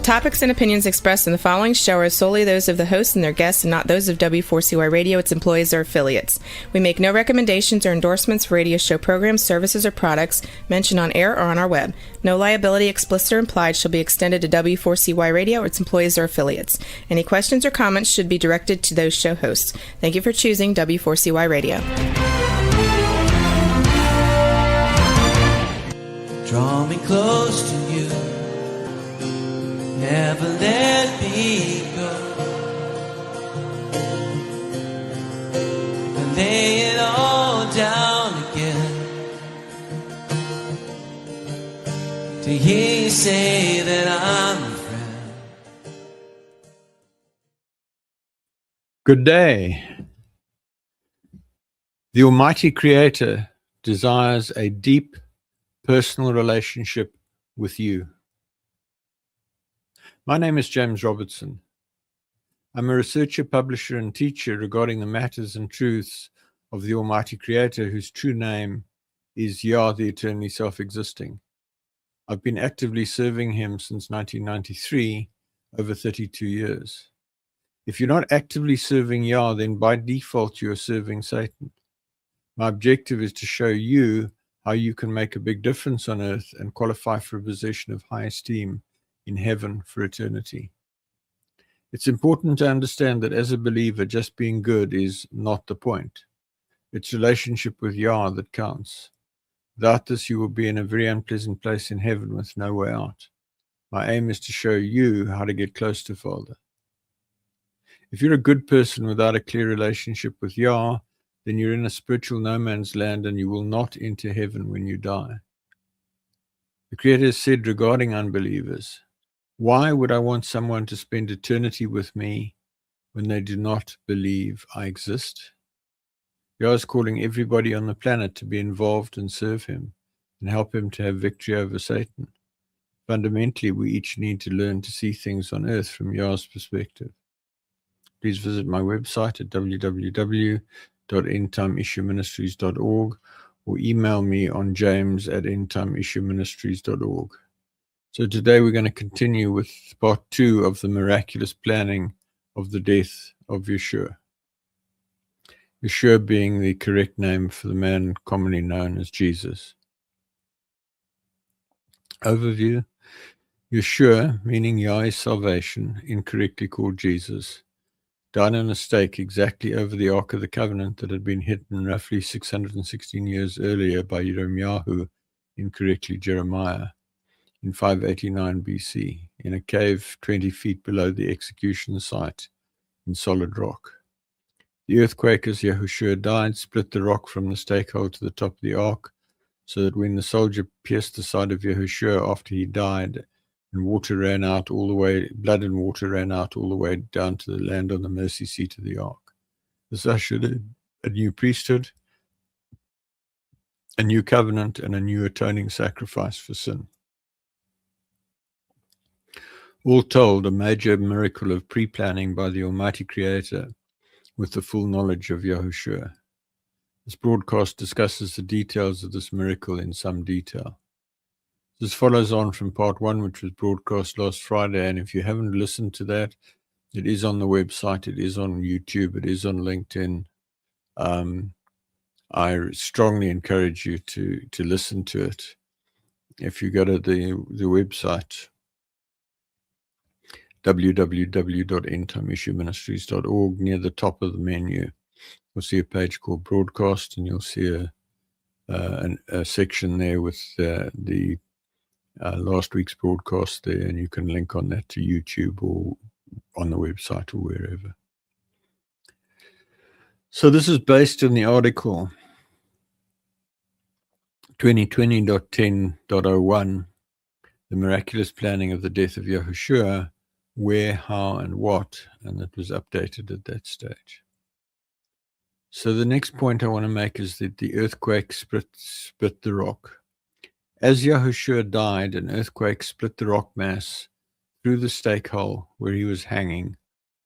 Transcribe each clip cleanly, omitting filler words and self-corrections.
topics and opinions expressed in the following show are solely those of the host and their guests and not those of W4CY Radio, its employees, or affiliates. We make no recommendations or endorsements for radio show programs, services, or products mentioned on air or on our web. No liability, explicit or implied, shall be extended to W4CY Radio or its employees or affiliates. Any questions or comments should be directed to those show hosts. Thank you for choosing W4CY Radio. Draw me close to you, never let me go, and lay it all down again, to hear you say that I'm a friend. Good day. The Almighty Creator desires a deep personal relationship with you. My name is James Robertson. I'm a researcher, publisher, and teacher regarding the matters and truths of the Almighty Creator, whose true name is Yah, the eternally self-existing. I've been actively serving him since 1993, over 32 years. If you're not actively serving Yah, then by default you are serving Satan. My objective is to show you how you can make a big difference on earth and qualify for a position of high esteem in heaven for eternity. It's important to understand that as a believer, just being good is not the point. It's relationship with Yah that counts. Without this, you will be in a very unpleasant place in heaven with no way out. My aim is to show you how to get close to Father. If you're a good person without a clear relationship with Yah, then you're in a spiritual no man's land and you will not enter heaven when you die. The Creator said regarding unbelievers, why would I want someone to spend eternity with me when they do not believe I exist? Yah is calling everybody on the planet to be involved and serve him and help him to have victory over Satan. Fundamentally, we each need to learn to see things on earth from Yah's perspective. Please visit my website at www.endtimeissueministries.org or email me on james@endtimeissueministries.org. So today we're going to continue with part 2 of the miraculous planning of the death of Yahooshua. Yahooshua being the correct name for the man commonly known as Jesus. Overview. Yahooshua, meaning Yah is salvation, incorrectly called Jesus, died on a stake exactly over the Ark of the Covenant that had been hidden roughly 616 years earlier by YirmYahoo, incorrectly Jeremiah, in 589 BC, in a cave 20 feet below the execution site in solid rock. The earthquake as Yahooshua died split the rock from the stake hole to the top of the ark, so that when the soldier pierced the side of Yahooshua after he died, and water ran out all the way, blood and water ran out all the way down to the land on the mercy seat of the ark. This ushered in a new priesthood, a new covenant, and a new atoning sacrifice for sin. All told, a major miracle of pre-planning by the Almighty Creator with the full knowledge of Yahooshua. This broadcast discusses the details of this miracle in some detail. This follows on from part 1, which was broadcast last Friday, and if you haven't listened to that, it is on the website, it is on YouTube, it is on LinkedIn. I strongly encourage you to listen to it. If you go to the website, www.endtimeissueministries.org, near the top of the menu, you'll see a page called Broadcast, and you'll see a section there with the last week's broadcast there, and you can link on that to YouTube or on the website or wherever. So this is based on the article 2020.10.01, The Miraculous Planning of the Death of Yahooshua, Where, How, and What, and it was updated at that stage. So the next point I want to make is that the earthquake split the rock. As Yahooshua died, an earthquake split the rock mass through the stake hole where he was hanging,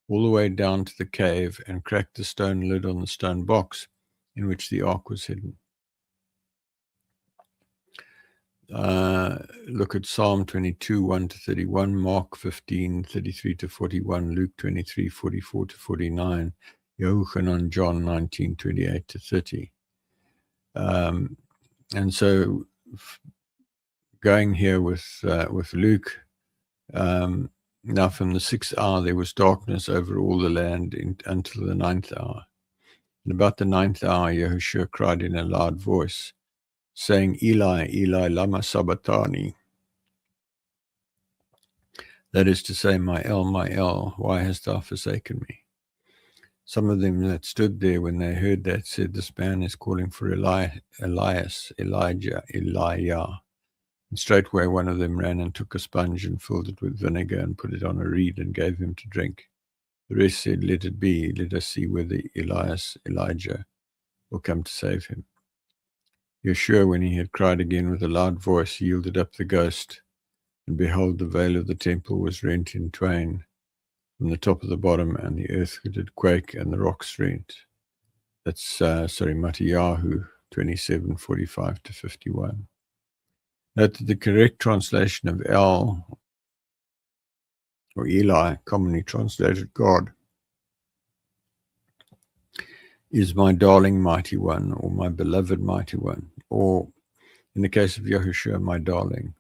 all the way down to the cave, and cracked the stone lid on the stone box in which the ark was hidden. Look at Psalm 22, 1 to 31, Mark 15, 33 to 41, Luke 23, 44 to 49, Yahooshua, John 19, 28 to 30. And so going here with Luke, now from the 6th hour there was darkness over all the land until the 9th hour. And about the 9th hour, Yahooshua cried in a loud voice, saying, Eli, Eli, lama sabachthani. That is to say, my El, why hast thou forsaken me? Some of them that stood there when they heard that said, this man is calling for Elias, Elijah, Elijah. And straightway one of them ran and took a sponge and filled it with vinegar and put it on a reed and gave him to drink. The rest said, let it be, let us see whether Elijah will come to save him. Yahshua, when he had cried again with a loud voice, yielded up the ghost, and behold, the veil of the temple was rent in twain from the top of the bottom, and the earth did quake, and the rocks rent. That's, Yahoo 27, 45 to 51. Note that the correct translation of El, or Eli, commonly translated God, is my darling mighty one, or my beloved mighty one, or in the case of Yahooshua, my darling,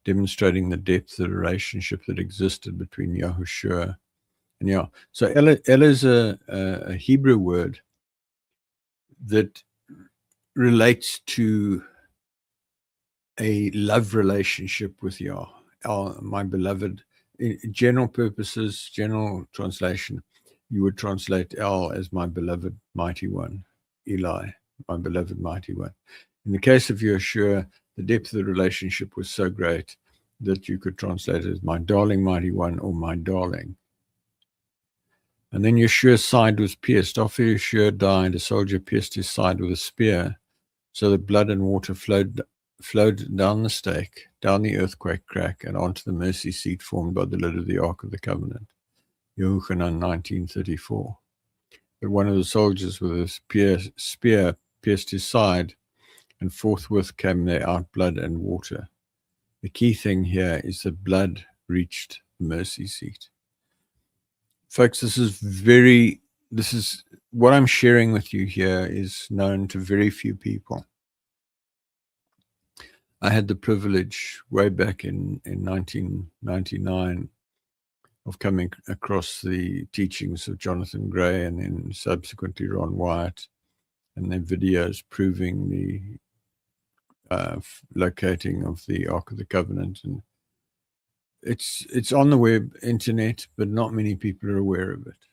demonstrating the depth of the relationship that existed between Yahooshua and Yah. So El is a Hebrew word that relates to a love relationship with Yah, my beloved. In general purposes, general translation, you would translate El as my beloved mighty one, Eli, my beloved mighty one. In the case of Yahshua, the depth of the relationship was so great that you could translate it as my darling mighty one, or my darling. And then Yahshua's side was pierced. After Yahshua died, a soldier pierced his side with a spear, so that blood and water flowed down the stake, down the earthquake crack, and onto the mercy seat formed by the lid of the Ark of the Covenant. Yahooshua 19:34. But one of the soldiers with a spear pierced his side, and forthwith came there out blood and water. The key thing here is that blood reached the mercy seat. Folks, this is what I'm sharing with you here is known to very few people. I had the privilege way back in 1999 of coming across the teachings of Jonathan Gray and then subsequently Ron Wyatt and their videos proving the locating of the Ark of the Covenant. And it's on the web, internet, but not many people are aware of it.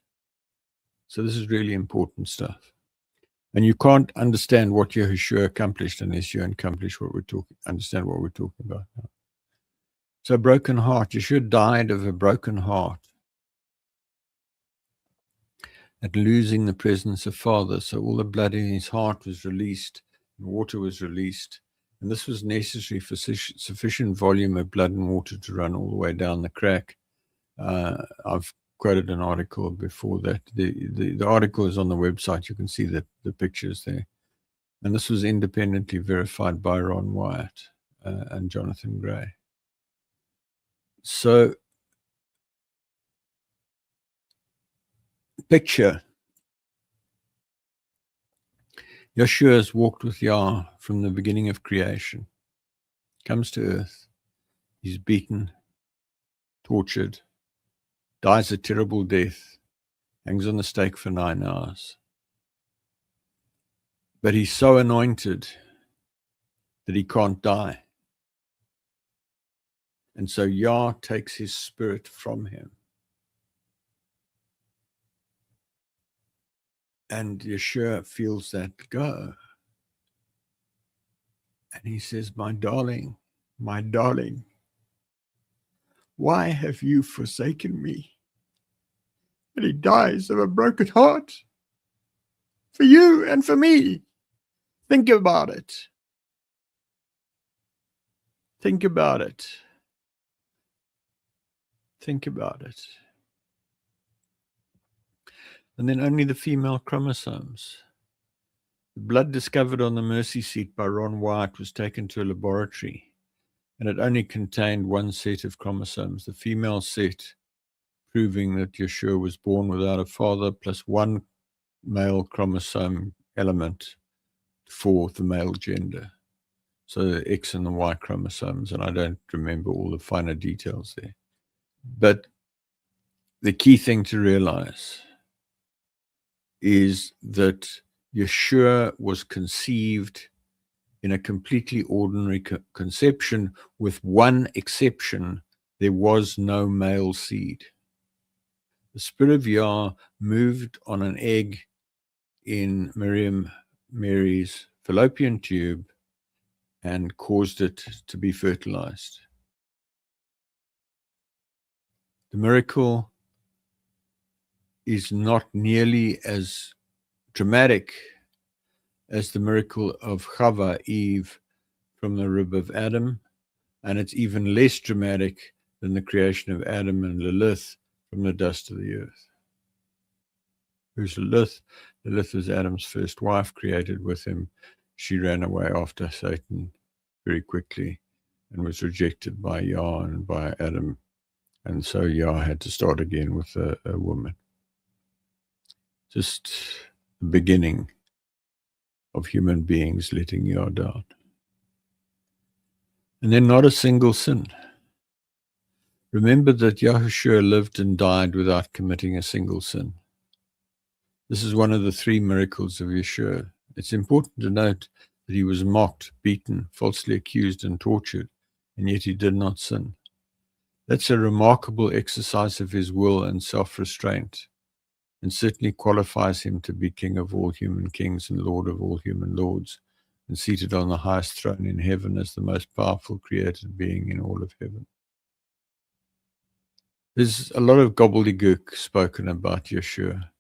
So this is really important stuff. And you can't understand what Yahooshua accomplished unless you understand what we're talking about now. So a broken heart. Yahshua died of a broken heart at losing the presence of Father. So all the blood in his heart was released, and water was released. And this was necessary for sufficient volume of blood and water to run all the way down the crack. I've quoted an article before that. The article is on the website. You can see the pictures there. And this was independently verified by Ron Wyatt and Jonathan Gray. So, picture. Yahshua has walked with Yah from the beginning of creation. Comes to earth. He's beaten, tortured, dies a terrible death, hangs on the stake for 9 hours. But he's so anointed that he can't die. And so Yah takes his spirit from him. And Yahshua feels that go. And he says, my darling, why have you forsaken me? And he dies of a broken heart for you and for me. Think about it. Think about it. Think about it. And then only the female chromosomes The blood discovered on the mercy seat by Ron White was taken to a laboratory, and it only contained one set of chromosomes, the female set, proving that Yeshua was born without a father, plus one male chromosome element for the male gender. So the X and the Y chromosomes, and I don't remember all the finer details there. But the key thing to realize is that Yeshua was conceived in a completely ordinary conception, with one exception: there was no male seed. The Spirit of Yah moved on an egg in Mary's fallopian tube and caused it to be fertilized. The miracle is not nearly as dramatic as the miracle of Chava, Eve, from the rib of Adam, and it's even less dramatic than the creation of Adam and Lilith from the dust of the earth. Who's Lilith? Lilith is Adam's first wife, created with him. She ran away after Satan very quickly and was rejected by Yah and by Adam, and so Yah had to start again with a woman. Just the beginning of human beings letting Yah down. And then not a single sin. Remember that Yahooshua lived and died without committing a single sin. This is one of the three miracles of Yeshua. It's important to note that he was mocked, beaten, falsely accused, and tortured, and yet he did not sin. That's a remarkable exercise of his will and self-restraint, and certainly qualifies him to be King of all human kings and Lord of all human lords, and seated on the highest throne in heaven as the most powerful created being in all of heaven. There's a lot of gobbledygook spoken about Yeshua.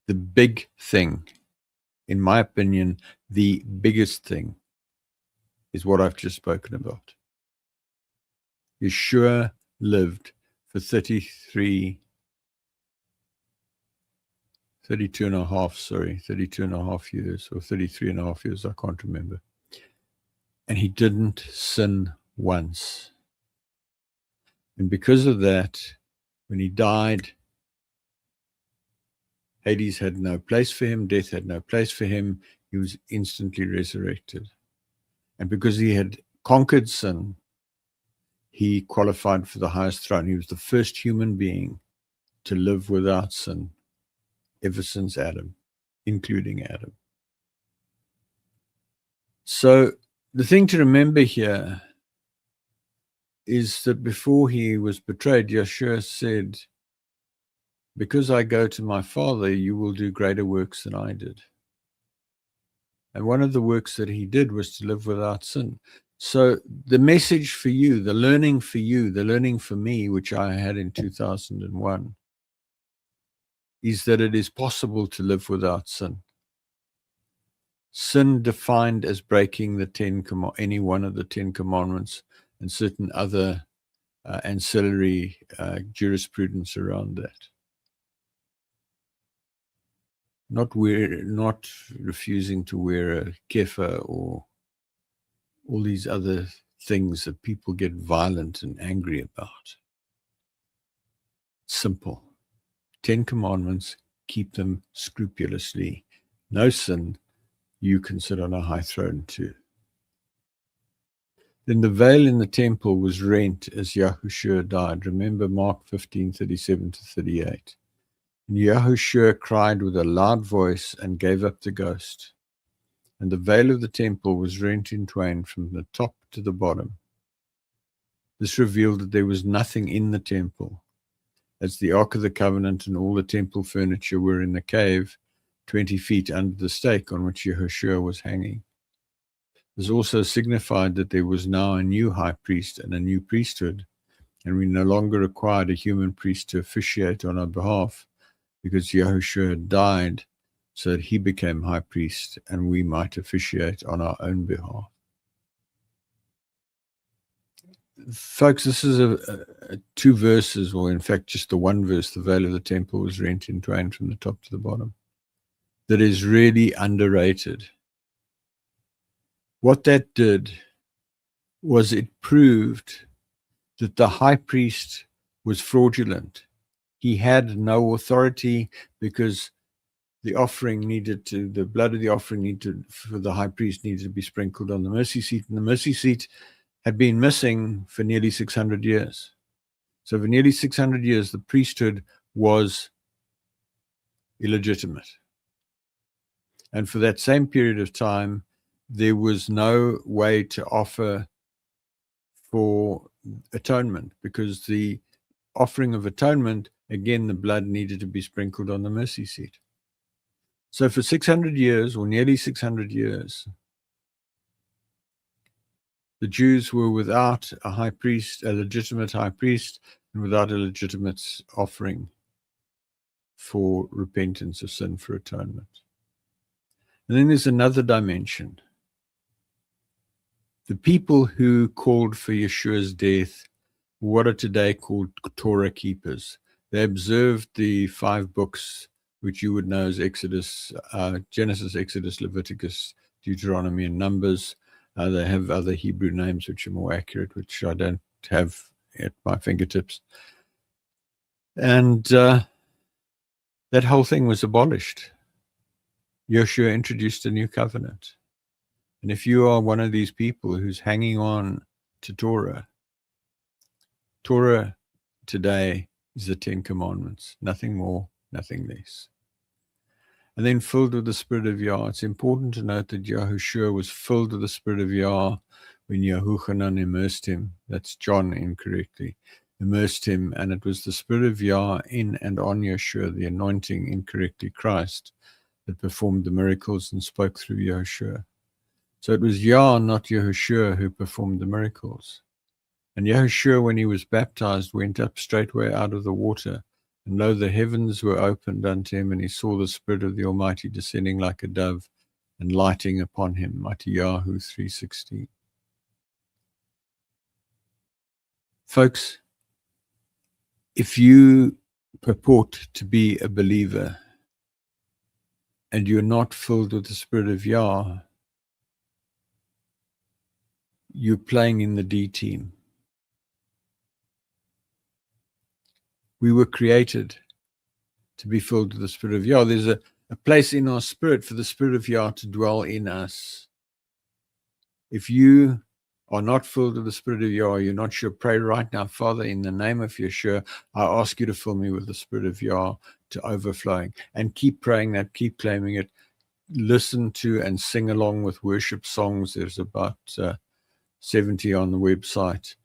The big thing, in my opinion, the biggest thing, is what I've just spoken about. Yeshua lived for 32 and a half years, or 33 and a half years, I can't remember. And he didn't sin once. And because of that, when he died, Hades had no place for him, death had no place for him, he was instantly resurrected. And because he had conquered sin, he qualified for the highest throne. He was the first human being to live without sin ever since Adam, including Adam. So the thing to remember here is that before he was betrayed, Yeshua said, "Because I go to my Father, you will do greater works than I did." And one of the works that he did was to live without sin. So the message for you, the learning for me, which I had in 2001, is that it is possible to live without sin. Sin defined as breaking the any one of the 10 commandments and certain other ancillary jurisprudence around that. Not refusing to wear a kefir or all these other things that people get violent and angry about. Simple. 10 commandments, keep them scrupulously. No sin, you can sit on a high throne too. Then the veil in the temple was rent as Yahooshua died. Remember Mark 15:37-38. And Yahooshua cried with a loud voice and gave up the ghost. And the veil of the temple was rent in twain from the top to the bottom. This revealed that there was nothing in the temple, as the Ark of the Covenant and all the temple furniture were in the cave, 20 feet under the stake on which Yahooshua was hanging. This also signified that there was now a new high priest and a new priesthood, and we no longer required a human priest to officiate on our behalf, because Yahooshua had died so that he became high priest and we might officiate on our own behalf. Folks, this is a 2 verses, or in fact just the 1 verse. The veil of the temple was rent in twain from the top to the bottom. that is really underrated. What that did was it proved that the high priest was fraudulent. He had no authority because the blood of the offering for the high priest needed to be sprinkled on the mercy seat, and the mercy seat had been missing for nearly 600 years. So for nearly 600 years, the priesthood was illegitimate. And for that same period of time, there was no way to offer for atonement, because the offering of atonement, again, the blood needed to be sprinkled on the mercy seat. So for 600 years, or nearly 600 years, the Jews were without a high priest, a legitimate high priest, and without a legitimate offering for repentance of sin, for atonement. And then there's another dimension. The people who called for Yeshua's death were what are today called Torah keepers. They observed the 5 books, which you would know as Genesis, Exodus, Leviticus, Deuteronomy, and Numbers. They have other Hebrew names which are more accurate, which I don't have at my fingertips. And that whole thing was abolished. Yeshua introduced a new covenant. And if you are one of these people who's hanging on to Torah today is the 10 Commandments, nothing more, nothing less. And then filled with the Spirit of Yah. It's important to note that Yahooshua was filled with the Spirit of Yah when Yahuchanan immersed him. That's John incorrectly. Immersed him, and it was the Spirit of Yah in and on Yeshua, the anointing, incorrectly Christ, that performed the miracles and spoke through Yahushua. So it was Yah, not Yahushua, who performed the miracles. And Yahushua, when he was baptized, went up straightway out of the water. And lo, the heavens were opened unto him, and he saw the Spirit of the Almighty descending like a dove and lighting upon him. Mighty Yahoo 3:16. Folks, if you purport to be a believer and you're not filled with the Spirit of Yah, you're playing in the D team. We were created to be filled with the Spirit of Yah. There's a place in our spirit for the Spirit of Yah to dwell in us. If you are not filled with the Spirit of Yah, you're not sure, pray right now, Father, in the name of Yeshua, I ask you to fill me with the Spirit of Yah to overflowing. And keep praying that, keep claiming it. Listen to and sing along with worship songs. There's about 70 on the website.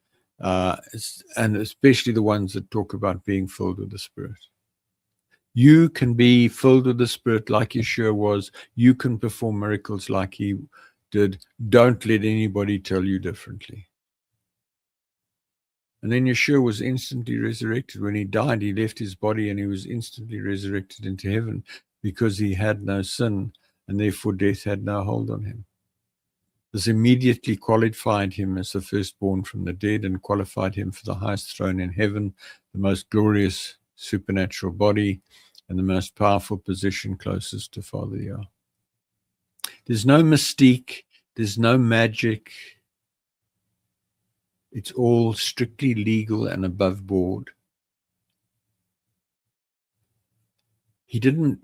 And especially the ones that talk about being filled with the Spirit. You can be filled with the Spirit like Yeshua was. You can perform miracles like he did. Don't let anybody tell you differently. And then Yeshua was instantly resurrected. When he died, he left his body and he was instantly resurrected into heaven because he had no sin, and therefore death had no hold on him. This immediately qualified him as the firstborn from the dead and qualified him for the highest throne in heaven, the most glorious supernatural body, and the most powerful position closest to Father Yah. There's no mystique, there's no magic. It's all strictly legal and above board. He didn't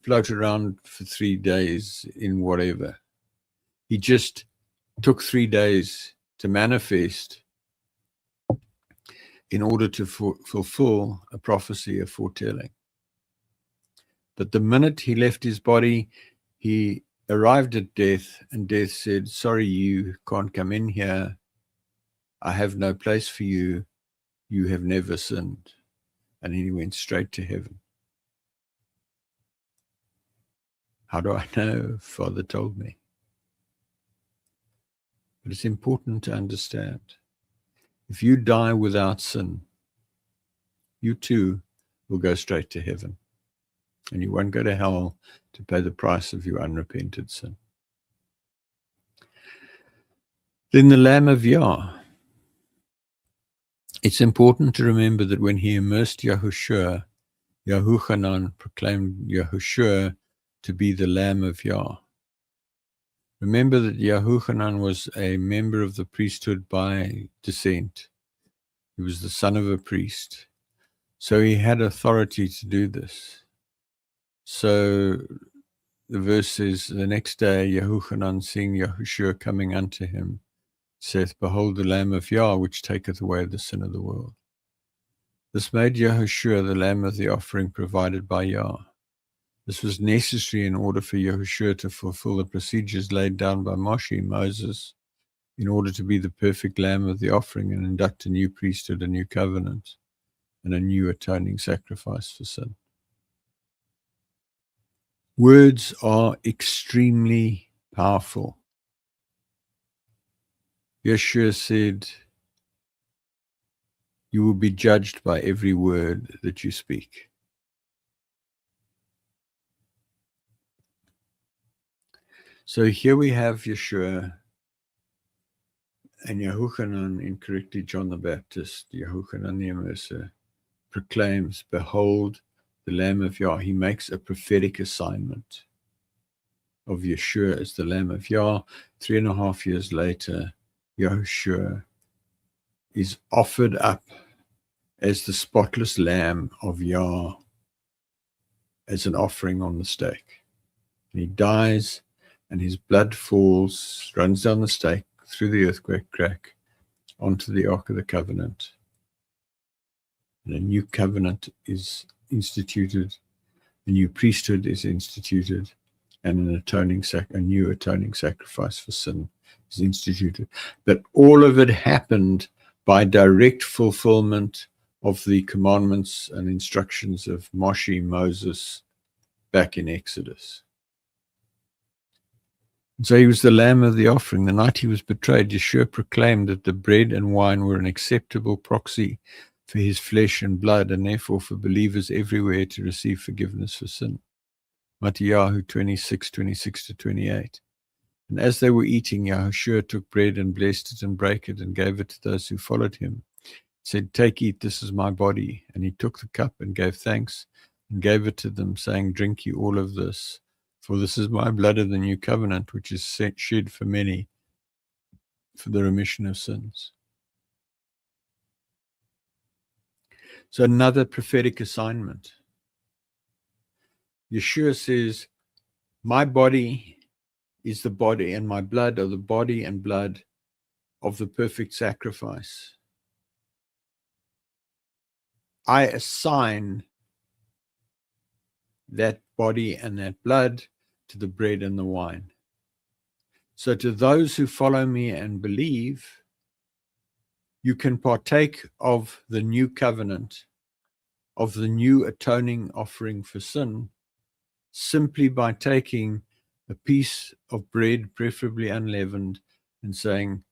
float around for 3 days in whatever. He just took 3 days to manifest in order to fulfill a prophecy, a foretelling. But the minute he left his body, he arrived at death, and death said, sorry, you can't come in here. I have no place for you. You have never sinned. And he went straight to heaven. How do I know? Father told me. But it's important to understand. If you die without sin, you too will go straight to heaven. And you won't go to hell to pay the price of your unrepented sin. Then the Lamb of Yah. It's important to remember that when he immersed Yahushua, Yahuchanan proclaimed Yahooshua to be the Lamb of Yah. Remember that Yahuchanan was a member of the priesthood by descent. He was the son of a priest. So he had authority to do this. So the verse says, the next day Yahuchanan, seeing Yahooshua coming unto him, saith, Behold the Lamb of Yah, which taketh away the sin of the world. This made Yahooshua the Lamb of the offering provided by Yah. This was necessary in order for Yahooshua to fulfill the procedures laid down by Moses, in order to be the perfect Lamb of the offering and induct a new priesthood, a new covenant, and a new atoning sacrifice for sin. Words are extremely powerful. Yeshua said, you will be judged by every word that you speak. So here we have Yeshua and Yahuchanan, incorrectly John the Baptist, Yahuchanan the Immerser, proclaims, Behold the Lamb of Yah. He makes a prophetic assignment of Yeshua as the Lamb of Yah. 3.5 years later, Yahushua is offered up as the spotless Lamb of Yah as an offering on the stake. And he dies, and his blood falls, runs down the stake through the earthquake crack onto the Ark of the Covenant. And a new covenant is instituted, a new priesthood is instituted, and a new atoning sacrifice for sin is instituted. But all of it happened by direct fulfillment of the commandments and instructions of Moses back in Exodus. And so he was the Lamb of the offering. The night he was betrayed, Yeshua proclaimed that the bread and wine were an acceptable proxy for his flesh and blood, and therefore for believers everywhere to receive forgiveness for sin. Matthew 26:26-28. And as they were eating, Yahushua took bread and blessed it and brake it and gave it to those who followed him. He said, Take, eat, this is my body. And he took the cup and gave thanks and gave it to them, saying, Drink ye all of this, for this is my blood of the new covenant, which is shed for many for the remission of sins. So another prophetic assignment. Yeshua says, my body is the body, and my blood are the body and blood of the perfect sacrifice. I assign that body and that blood to the bread and the wine. So to those who follow me and believe, you can partake of the new covenant, of the new atoning offering for sin, simply by taking a piece of bread, preferably unleavened, and saying,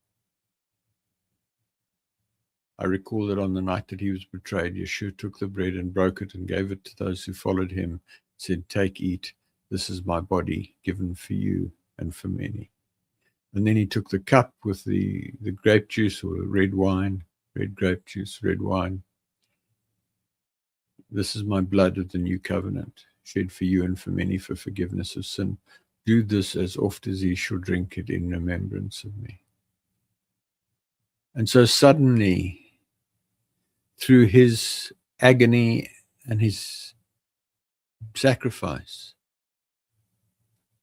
I recall that on the night that he was betrayed, Yeshua took the bread and broke it and gave it to those who followed him, said, Take, eat, this is my body given for you and for many. And then he took the cup with the grape juice or red wine, red grape juice, red wine. This is my blood of the new covenant, shed for you and for many for forgiveness of sin. Do this as oft as ye shall drink it in remembrance of me. And so suddenly, through his agony and his sacrifice,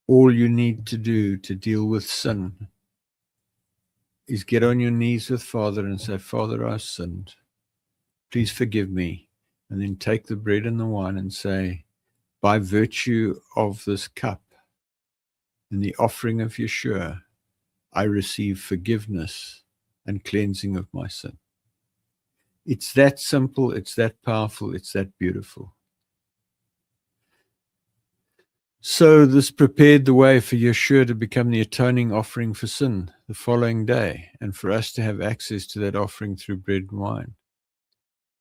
all you need to do to deal with sin is get on your knees with Father and say, Father, I've sinned. Please forgive me. And then take the bread and the wine and say, by virtue of this cup and the offering of Yeshua, I receive forgiveness and cleansing of my sin. It's that simple, it's that powerful, it's that beautiful. So this prepared the way for Yeshua to become the atoning offering for sin the following day, and for us to have access to that offering through bread and wine.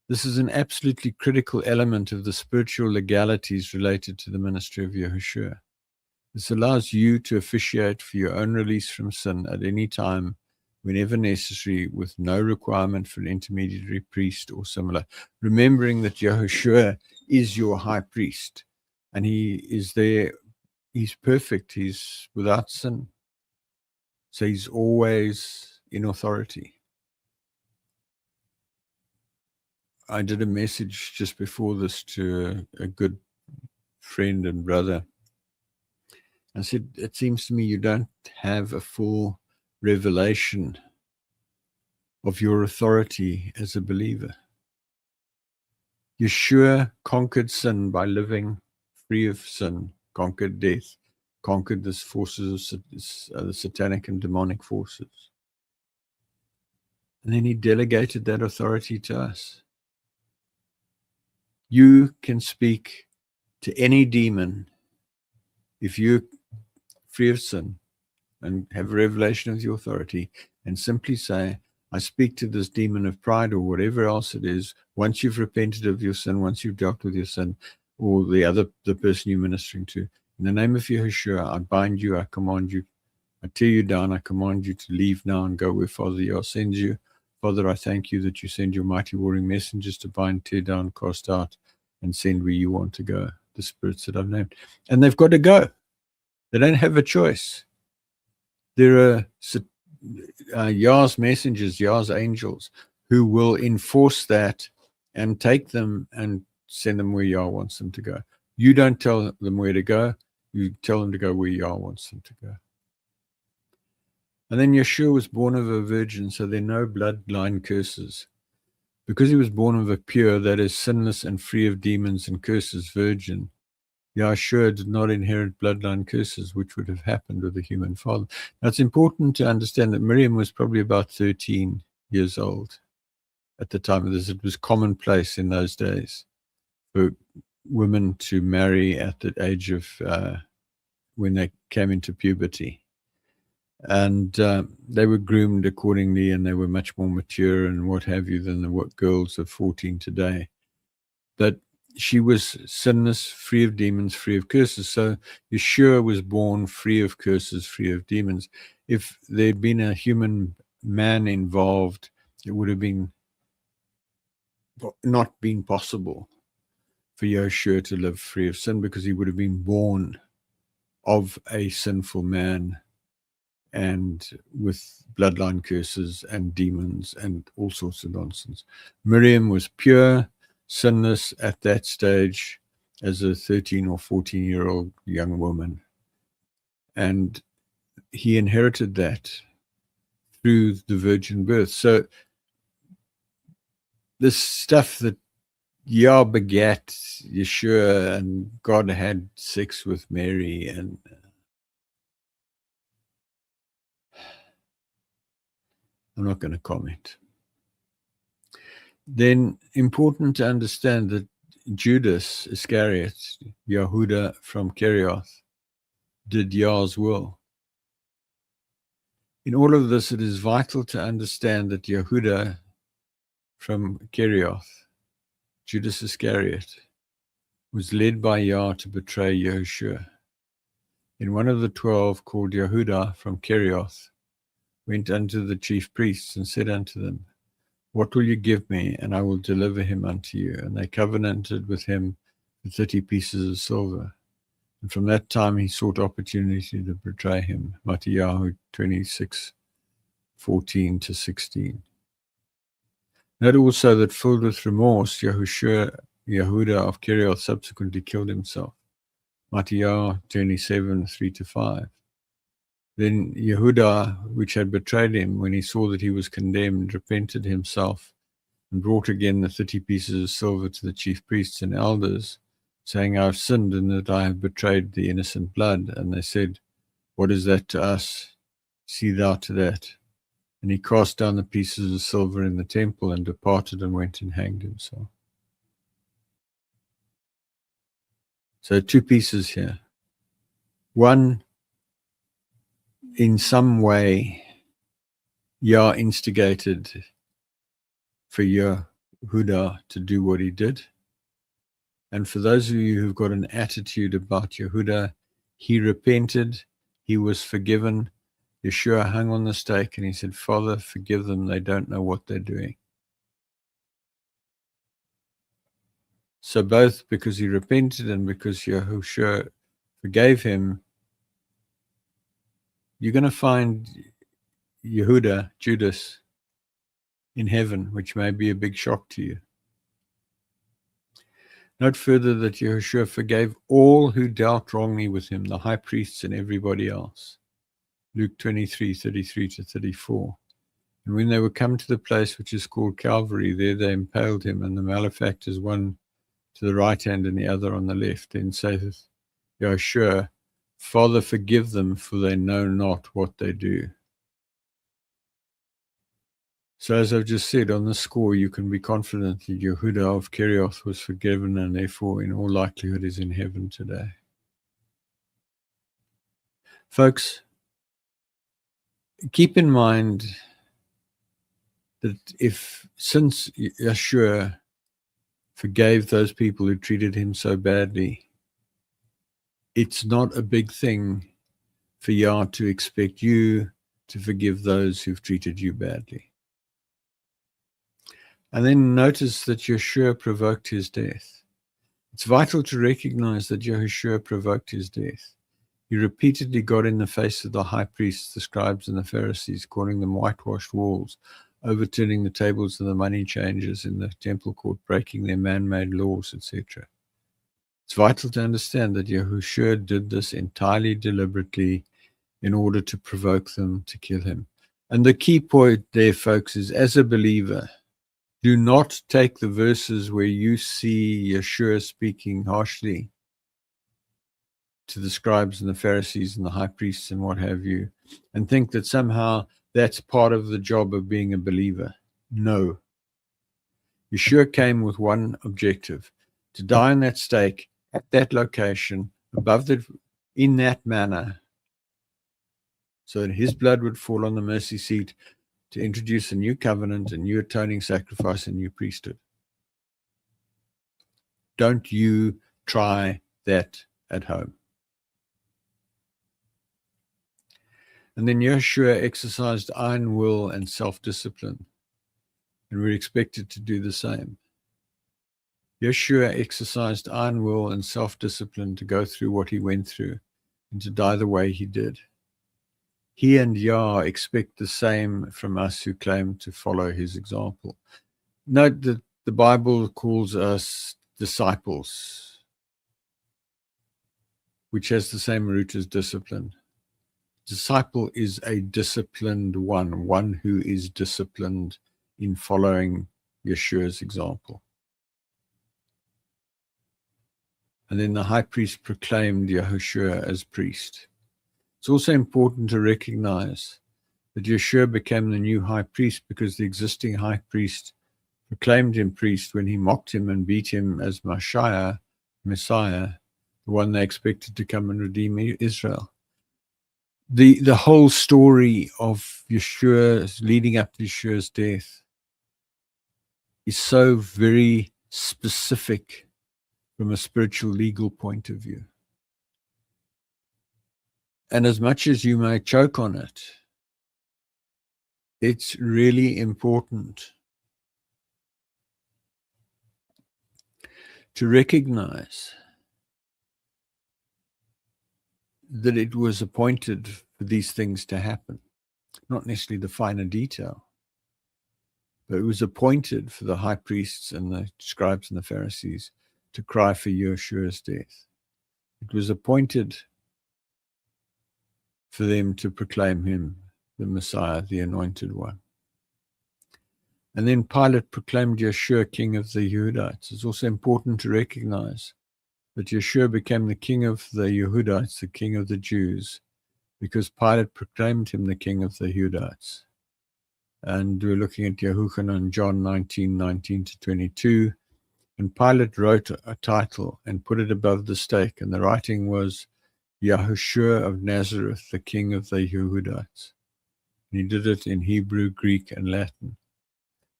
This is an absolutely critical element of the spiritual legalities related to the ministry of Yahushua. This allows you to officiate for your own release from sin at any time, whenever necessary, with no requirement for an intermediary priest or similar, remembering that Yahushua is your high priest. And he is there. He's perfect. He's without sin. So he's always in authority. I did a message just before this to a good friend and brother. I said, it seems to me you don't have a full revelation of your authority as a believer. Yeshua conquered sin by living free of sin, conquered death, conquered the forces of the satanic and demonic forces. And then he delegated that authority to us. You can speak to any demon if you're free of sin and have a revelation of the authority and simply say, I speak to this demon of pride or whatever else it is. Once you've repented of your sin, once you've dealt with your sin, or the person you're ministering to, in the name of Yahooshua, I bind you, I command you, I tear you down, I command you to leave now and go where Father Yah sends you. Father, I thank you that you send your mighty warring messengers to bind, tear down, cast out, and send where you want to go, the spirits that I've named. And they've got to go. They don't have a choice. There are Yah's messengers, Yah's angels, who will enforce that and take them and send them where Yah wants them to go. You don't tell them where to go. You tell them to go where Yah wants them to go. And then Yeshua was born of a virgin, so there are no bloodline curses. Because he was born of a pure, that is, sinless and free of demons and curses, virgin, Yahshua did not inherit bloodline curses, which would have happened with a human father. Now, it's important to understand that Miriam was probably about 13 years old at the time of this. It was commonplace in those days for women to marry at the age of when they came into puberty. And they were groomed accordingly, and they were much more mature and what have you than the girls of 14 today. But she was sinless, free of demons, free of curses. So Yeshua was born free of curses, free of demons. If there'd been a human man involved, it would have been not been possible for Yeshua to live free of sin, because he would have been born of a sinful man and with bloodline curses and demons and all sorts of nonsense. Miriam was pure, sinless at that stage as a 13 or 14-year-old young woman. And he inherited that through the virgin birth. So this stuff that Yah begat Yeshua and God had sex with Mary, and I'm not going to comment. Then important to understand that Judas Iscariot, Yehuda from Kerioth, did Yah's will. In all of this, it is vital to understand that Yehuda from Kerioth, Judas Iscariot, was led by Yah to betray Yahushua. And one of the 12, called Yehuda from Kerioth, went unto the chief priests and said unto them, What will you give me, and I will deliver him unto you? And they covenanted with him for 30 pieces of silver. And from that time he sought opportunity to betray him. Matthew 26:14-16. Note also that, filled with remorse, Yehuda of Kerioth subsequently killed himself. Matthew 27:3-5. Then Yehuda, which had betrayed him, when he saw that he was condemned, repented himself and brought again the 30 pieces of silver to the chief priests and elders, saying, I have sinned in that I have betrayed the innocent blood. And they said, What is that to us? See thou to that. And he cast down the pieces of silver in the temple and departed and went and hanged himself. So 2 pieces here. One, in some way, Yah instigated for Yehuda to do what he did. And for those of you who've got an attitude about Yehuda, he repented, he was forgiven. Yeshua hung on the stake and he said, Father, forgive them, they don't know what they're doing. So both because he repented and because Yahooshua forgave him, you're going to find Judas, in heaven, which may be a big shock to you. Note further that Yahooshua forgave all who dealt wrongly with him, the high priests and everybody else. Luke 23:33-34. And when they were come to the place which is called Calvary, there they impaled him, and the malefactors, one to the right hand and the other on the left. Then saith Yahooshua, Father, forgive them, for they know not what they do. So as I've just said, on the score, you can be confident that Yehuda of Kerioth was forgiven and therefore in all likelihood is in heaven today. Folks, keep in mind that since Yeshua forgave those people who treated him so badly, it's not a big thing for Yah to expect you to forgive those who've treated you badly. And then notice that Yeshua provoked his death. It's vital to recognize that Yeshua provoked his death. He repeatedly got in the face of the high priests, the scribes, and the Pharisees, calling them whitewashed walls, overturning the tables of the money changers in the temple court, breaking their man-made laws, etc. It's vital to understand that Yahooshua did this entirely deliberately in order to provoke them to kill him. And the key point there, folks, is as a believer, do not take the verses where you see Yeshua speaking harshly to the scribes and the Pharisees and the high priests and what have you, and think that somehow that's part of the job of being a believer. No. Yeshua came with one objective, to die on that stake at that location, in that manner, so that his blood would fall on the mercy seat to introduce a new covenant, a new atoning sacrifice, a new priesthood. Don't you try that at home. And then Yeshua exercised iron will and self-discipline, and we're expected to do the same. Yeshua exercised iron will and self-discipline to go through what he went through and to die the way he did. He and Yah expect the same from us who claim to follow his example. Note that the Bible calls us disciples, which has the same root as discipline. Disciple is a disciplined one who is disciplined in following Yeshua's example. And then the high priest proclaimed Yahushua as priest. It's also important to recognize that Yeshua became the new high priest because the existing high priest proclaimed him priest when he mocked him and beat him as Messiah, the one they expected to come and redeem Israel. The whole story of Yeshua leading up to Yeshua's death is so very specific from a spiritual legal point of view. And as much as you may choke on it, it's really important to recognize that it was appointed for these things to happen. Not necessarily the finer detail, but it was appointed for the high priests and the scribes and the Pharisees to cry for Yeshua's death. It was appointed for them to proclaim him the Messiah, the Anointed One. And then Pilate proclaimed Yeshua King of the Yehudites. It's also important to recognize that Yeshua became the King of the Yehudites, the King of the Jews, because Pilate proclaimed him the King of the Yehudites. And we're looking at Yehuchanan, John 19:19-22. And Pilate wrote a title and put it above the stake, and the writing was Yahushua of Nazareth, the King of the Yehudites. And he did it in Hebrew, Greek, and Latin.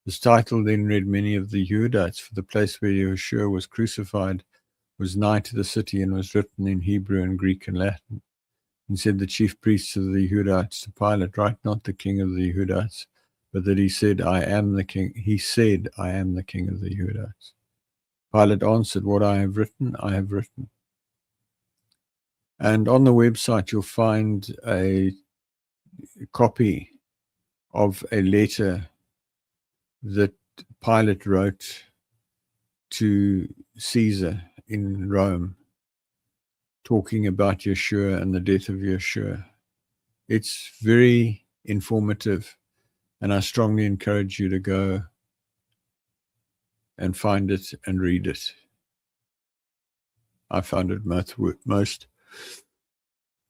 This title then read many of the Yehudites, for the place where Yahushua was crucified was nigh to the city and was written in Hebrew and Greek and Latin. And said the chief priests of the Yehudites to Pilate, write not the King of the Yehudites, but that he said, I am the King. He said, I am the King of the Yehudites. Pilate answered, "What I have written, I have written." And on the website, you'll find a copy of a letter that Pilate wrote to Caesar in Rome, talking about Yeshua and the death of Yeshua. It's very informative, and I strongly encourage you to go and find it and read it. I found it most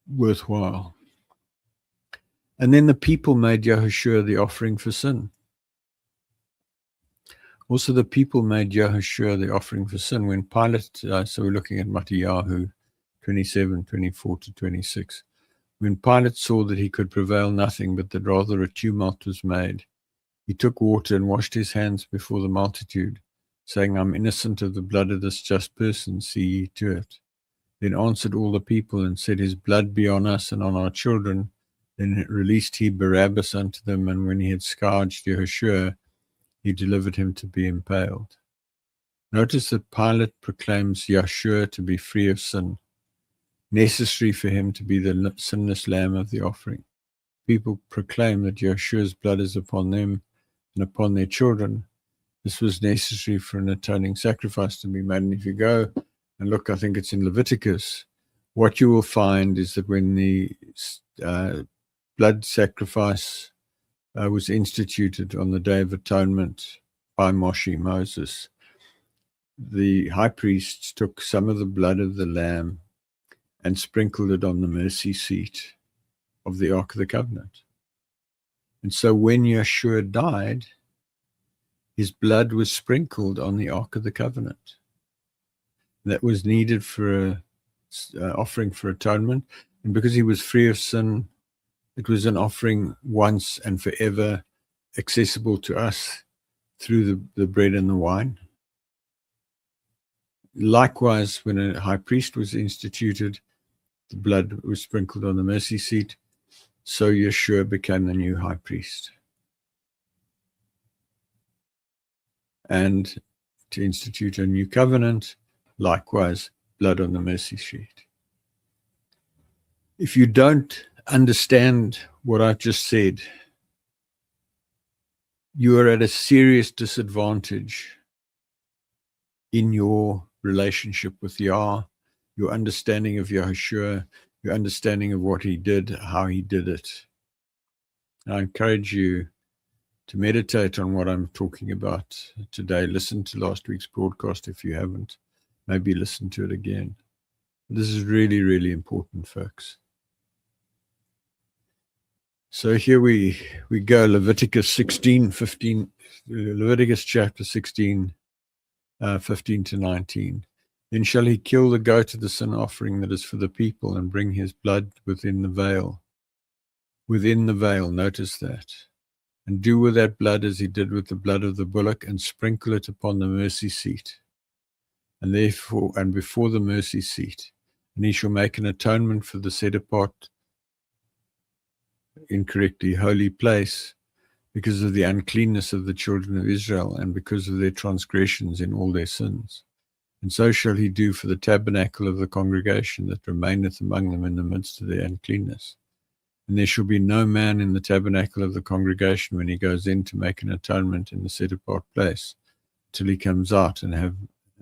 worthwhile. And then the people made Yahooshua the offering for sin. Also, the people made Yahooshua the offering for sin. When Pilate, so we're looking at Yahoo 27, 24 to 26. When Pilate saw that he could prevail nothing, but that rather a tumult was made, he took water and washed his hands before the multitude, saying, "I'm innocent of the blood of this just person, see ye to it." Then answered all the people and said, "His blood be on us and on our children." Then released he Barabbas unto them, and when he had scourged Yahooshua, he delivered him to be impaled. Notice that Pilate proclaims Yahshua to be free of sin, necessary for him to be the sinless lamb of the offering. People proclaim that Yahshua's blood is upon them and upon their children. This was necessary for an atoning sacrifice to be made. And if you go and look, I think it's in Leviticus, what you will find is that when the blood sacrifice was instituted on the Day of Atonement by Moses, the high priests took some of the blood of the lamb and sprinkled it on the mercy seat of the Ark of the Covenant. And so when Yeshua died, his blood was sprinkled on the Ark of the Covenant. That was needed for an offering for atonement. And because he was free of sin, it was an offering once and forever, accessible to us through the bread and the wine. Likewise, when a high priest was instituted, the blood was sprinkled on the mercy seat, so Yeshua became the new high priest. And to institute a new covenant, likewise, blood on the mercy seat. If you don't understand what I've just said, you are at a serious disadvantage in your relationship with Yah, your understanding of Yahushua, your understanding of what he did, how he did it. And I encourage you to meditate on what I'm talking about today. Listen to last week's broadcast if you haven't. Maybe listen to it again. This is really, really important, folks. So here we go, Leviticus 16, 15, Leviticus chapter 16, 15 to 19. Then shall he kill the goat of the sin offering that is for the people and bring his blood within the veil. Within the veil, notice that. And do with that blood as he did with the blood of the bullock, and sprinkle it upon the mercy seat. And before the mercy seat. And he shall make an atonement for the set apart, incorrectly, holy place, because of the uncleanness of the children of Israel, and because of their transgressions in all their sins. And so shall he do for the tabernacle of the congregation that remaineth among them in the midst of their uncleanness. And there shall be no man in the tabernacle of the congregation when he goes in to make an atonement in the set apart place, till he comes out and have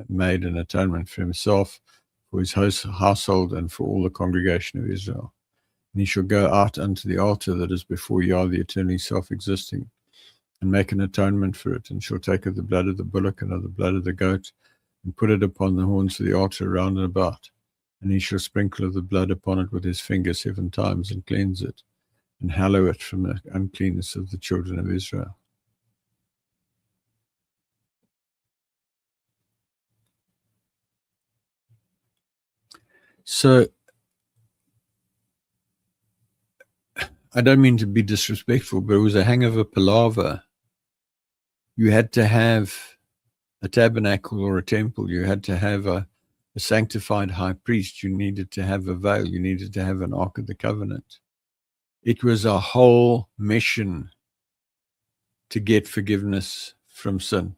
made an atonement for himself, for his household, and for all the congregation of Israel. And he shall go out unto the altar that is before Yah, the eternally self-existing, and make an atonement for it, and shall take of the blood of the bullock and of the blood of the goat, and put it upon the horns of the altar round and about. And he shall sprinkle of the blood upon it with his finger 7 times, and cleanse it, and hallow it from the uncleanness of the children of Israel. So, I don't mean to be disrespectful, but it was a hang of a palaver. You had to have a tabernacle or a temple. You had to have a sanctified high priest. You needed to have a veil. You needed to have an Ark of the Covenant. It was a whole mission to get forgiveness from sin.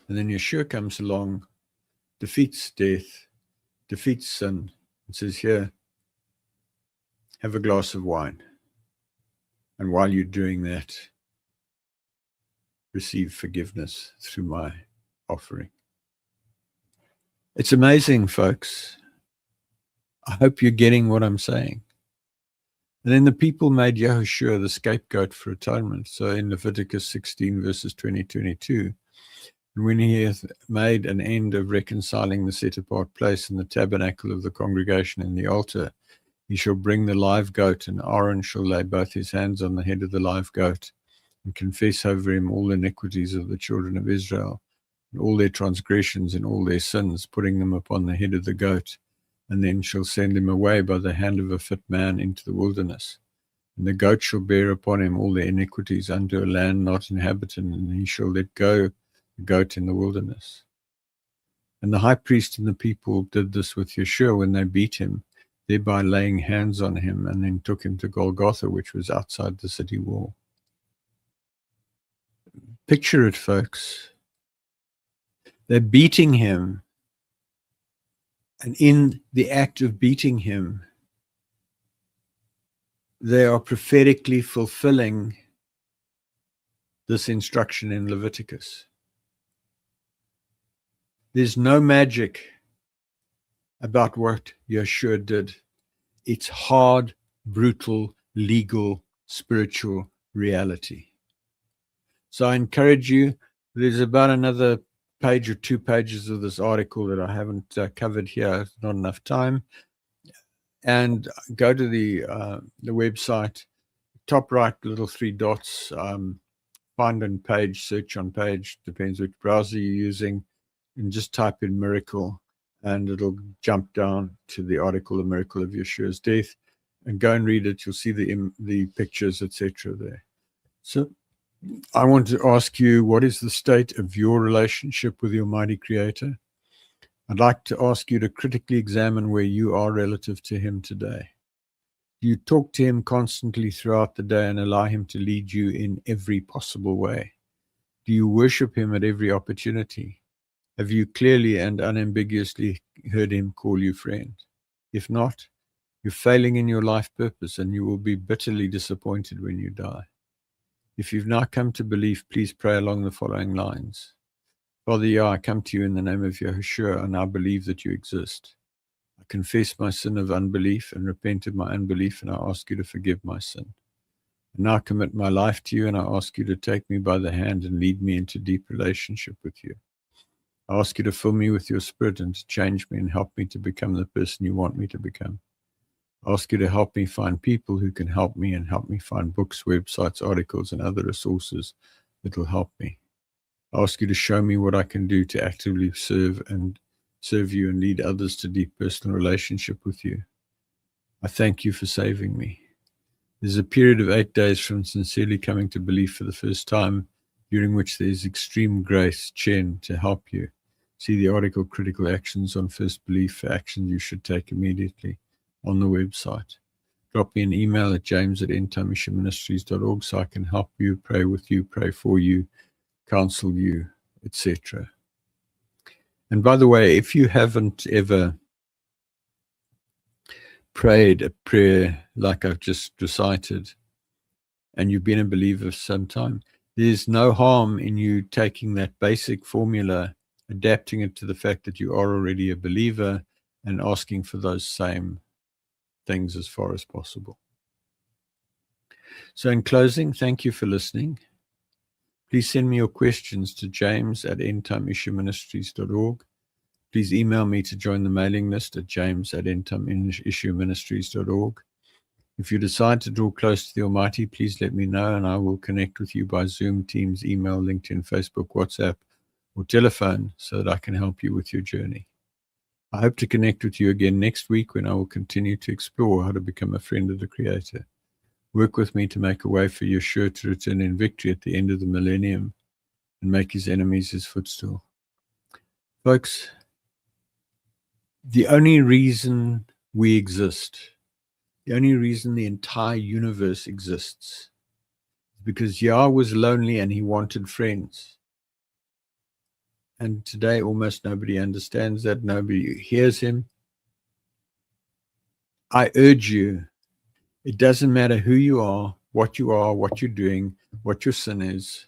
And then Yeshua comes along, defeats death, defeats sin, and says, here, have a glass of wine. And while you're doing that, receive forgiveness through my offering. It's amazing, folks. I hope you're getting what I'm saying. And then the people made Yahooshua the scapegoat for atonement. So in Leviticus 16, verses 20-22, when he hath made an end of reconciling the set-apart place in the tabernacle of the congregation and the altar, he shall bring the live goat, and Aaron shall lay both his hands on the head of the live goat, and confess over him all the iniquities of the children of Israel, and all their transgressions and all their sins, putting them upon the head of the goat, and then shall send him away by the hand of a fit man into the wilderness. And the goat shall bear upon him all their iniquities unto a land not inhabited, and he shall let go the goat in the wilderness. And the high priest and the people did this with Yeshua when they beat him, thereby laying hands on him, and then took him to Golgotha, which was outside the city wall. Picture it, folks. They're beating him, and in the act of beating him, they are prophetically fulfilling this instruction in Leviticus. There's no magic about what Yeshua did. It's hard, brutal, legal, spiritual reality. So I encourage you, there's about another page or 2 pages of this article that I haven't covered here. It's not enough time. And go to the website, top right, little 3 dots, find on page, search on page, depends which browser you're using, and just type in miracle, and it'll jump down to the article, The Miracle of Yeshua's Death, and go and read it. You'll see the pictures, etc. there. So I want to ask you, what is the state of your relationship with the Almighty Creator? I'd like to ask you to critically examine where you are relative to Him today. Do you talk to Him constantly throughout the day and allow Him to lead you in every possible way? Do you worship Him at every opportunity? Have you clearly and unambiguously heard Him call you friend? If not, you're failing in your life purpose, and you will be bitterly disappointed when you die. If you've now come to belief, please pray along the following lines. Father Yah, I come to you in the name of Yahushua, and I believe that you exist. I confess my sin of unbelief and repent of my unbelief, and I ask you to forgive my sin. I now commit my life to you, and I ask you to take me by the hand and lead me into deep relationship with you. I ask you to fill me with your spirit and to change me and help me to become the person you want me to become. I ask you to help me find people who can help me, and help me find books, websites, articles, and other resources that will help me. I ask you to show me what I can do to actively serve you and lead others to deep personal relationship with you. I thank you for saving me. There's a period of 8 days from sincerely coming to belief for the first time, during which there is extreme grace, Chen, to help you. See the article, Critical Actions on First Belief, for actions you should take immediately, on the website. Drop me an email at james@endtimemissionministries.org so I can help you, pray with you, pray for you, counsel you, etc. And by the way, if you haven't ever prayed a prayer like I've just recited, and you've been a believer for some time, there's no harm in you taking that basic formula, adapting it to the fact that you are already a believer, and asking for those same things as far as possible. So in closing, thank you for listening. Please send me your questions to james@endtimeissueministries.org. Please email me to join the mailing list at james@endtimeissueministries.org. If you decide to draw close to the Almighty, please let me know, and I will connect with you by Zoom, Teams, email, LinkedIn, Facebook, WhatsApp, or telephone so that I can help you with your journey. I hope to connect with you again next week, when I will continue to explore how to become a friend of the Creator. Work with me to make a way for Yeshua to return in victory at the end of the millennium and make his enemies his footstool. Folks, the only reason we exist, the only reason the entire universe exists, is because Yah was lonely and he wanted friends. And today, almost nobody understands that. Nobody hears him. I urge you, it doesn't matter who you are, what you're doing, what your sin is.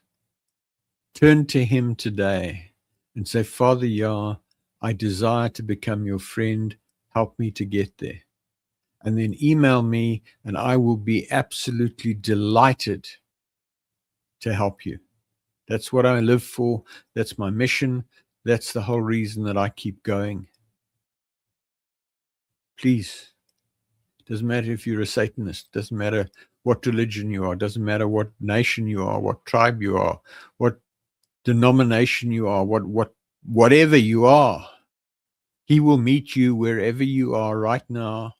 Turn to him today and say, Father Yah, I desire to become your friend. Help me to get there. And then email me, and I will be absolutely delighted to help you. That's what I live for. That's my mission. That's the whole reason that I keep going. Please. Doesn't matter if you're a Satanist. Doesn't matter what religion you are. Doesn't matter what nation you are, what tribe you are, what denomination you are, whatever you are. He will meet you wherever you are right now,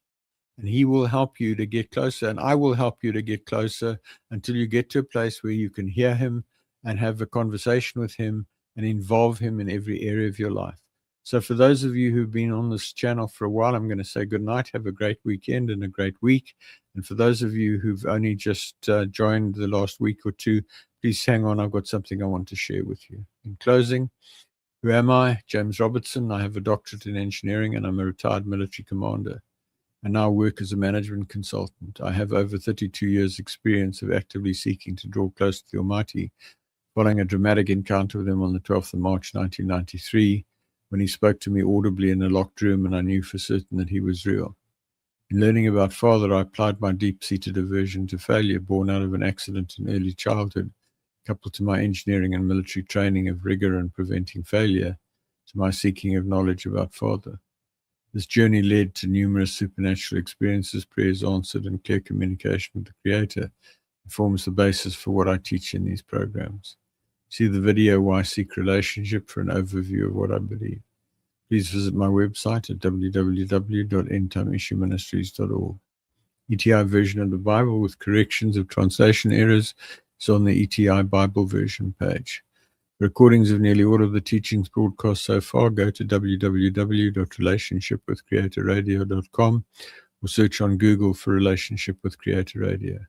and he will help you to get closer, and I will help you to get closer until you get to a place where you can hear him and have a conversation with him and involve him in every area of your life. So for those of you who've been on this channel for a while, I'm going to say good night. Have a great weekend and a great week. And for those of you who've only just joined the last week or two, please hang on. I've got something I want to share with you. In closing, who am I? James Robertson. I have a doctorate in engineering, and I'm a retired military commander. I now work as a management consultant. I have over 32 years' experience of actively seeking to draw close to the Almighty, following a dramatic encounter with him on the 12th of March, 1993, when he spoke to me audibly in a locked room, and I knew for certain that he was real. In learning about Father, I applied my deep-seated aversion to failure, born out of an accident in early childhood, coupled to my engineering and military training of rigor and preventing failure, to my seeking of knowledge about Father. This journey led to numerous supernatural experiences, prayers answered, and clear communication with the Creator. It forms the basis for what I teach in these programs. See the video, Why Seek Relationship, for an overview of what I believe. Please visit my website at www.endtimeissueministries.org. ETI version of the Bible with corrections of translation errors is on the ETI Bible version page. Recordings of nearly all of the teachings broadcast so far, go to www.relationshipwithcreatorradio.com or search on Google for Relationship with Creator Radio.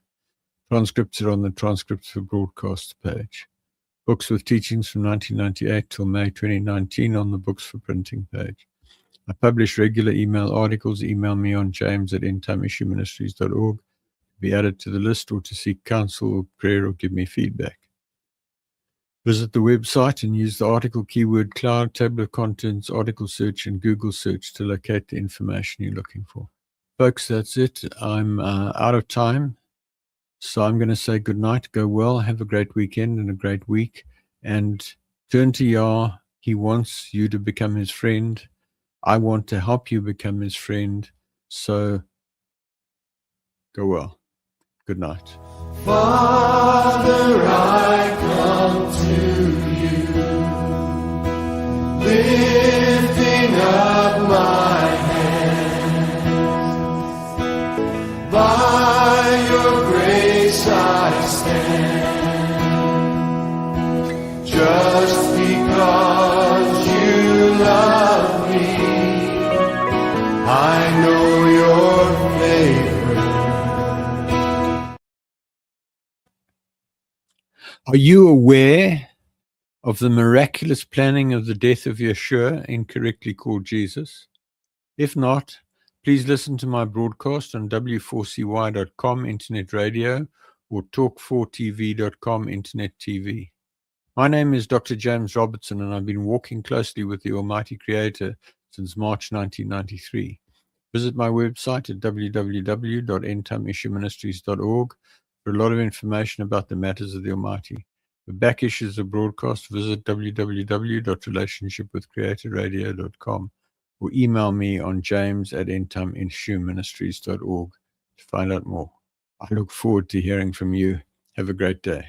Transcripts are on the Transcripts for Broadcasts page. Books with teachings from 1998 till May 2019 on the Books for Printing page. I publish regular email articles. Email me on james@endtimeissueministries.org to be added to the list or to seek counsel or prayer or give me feedback. Visit the website and use the article keyword cloud, table of contents, article search, and Google search to locate the information you're looking for. Folks, that's it. I'm out of time. So I'm going to say good night, go well, have a great weekend and a great week, and turn to Yah. He wants you to become his friend. I want to help you become his friend. So go well. Good night. Father, I come to you, lifting up my hands. By your grace I stand, just because you love me. I know your favor. Are you aware of the miraculous planning of the death of Yahooshua, incorrectly called Jesus? If not, please listen to my broadcast on w4cy.com internet radio or talk4tv.com internet TV. My name is Dr. James Robertson, and I've been walking closely with the Almighty Creator since March 1993. Visit my website at www.endtimeissueministries.org for a lot of information about the matters of the Almighty. For back issues of broadcast, visit www.relationshipwithcreatorradio.com or email me on james@endtimeissueministries.org to find out more. I look forward to hearing from you. Have a great day.